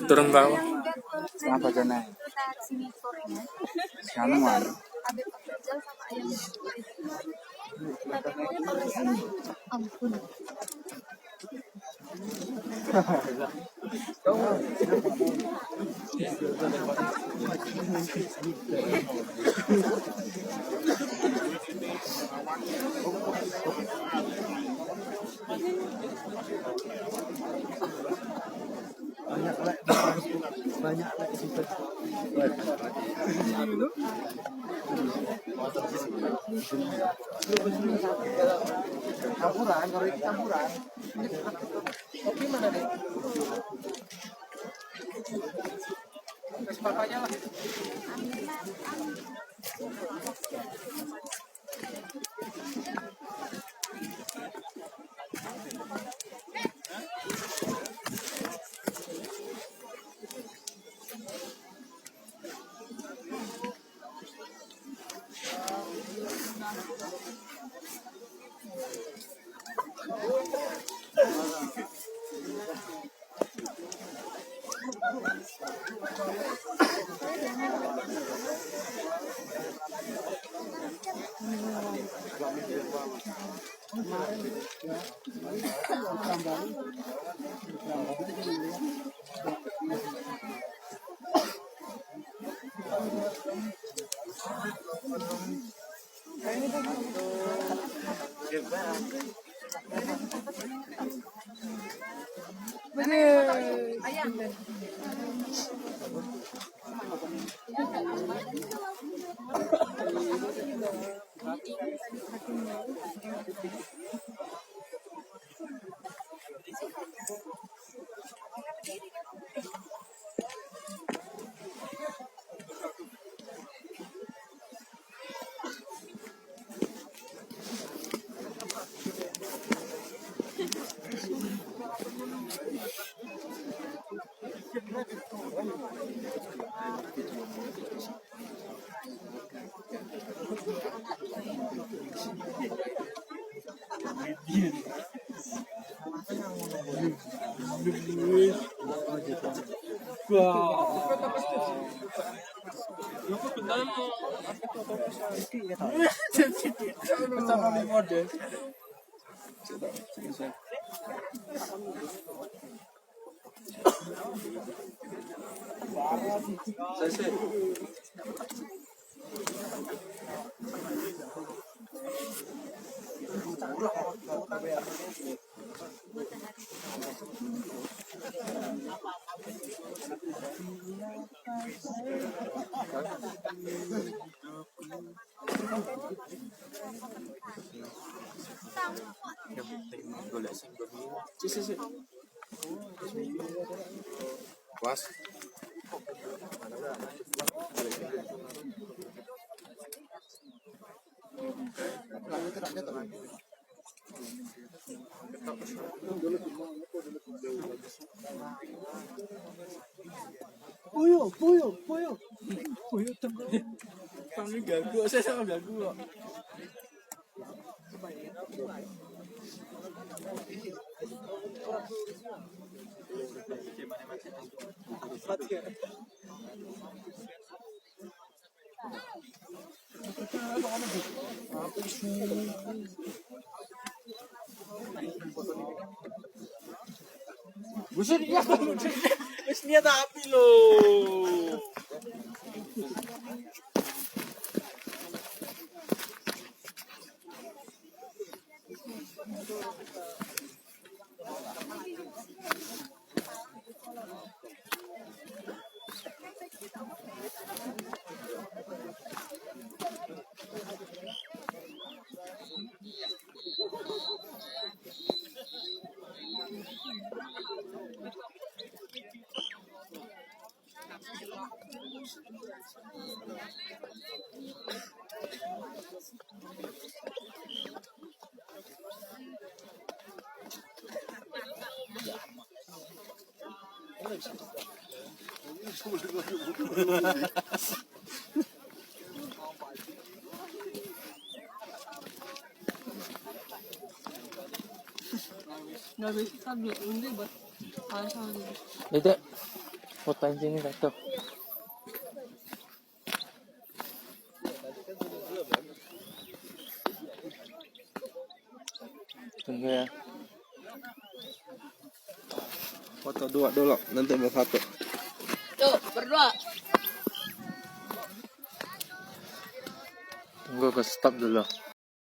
turun bawah. Siapa jana? Sianuan. Ampun. Banyak lagi situ. Campuran, kalau itu campuran. Kopi mana nih? Papanya lah. Was. Puyuh tengok. Kami gagu, saya sama gagu kok. Buset ya, wis niat api loh. Nggak bisa sambil ini buat panas sama dia. Itu fotoin sini satu. Tunggu ya. Foto dua dulu, nanti mau satu. Tuh, berdua. Tunggu ke stop dulu.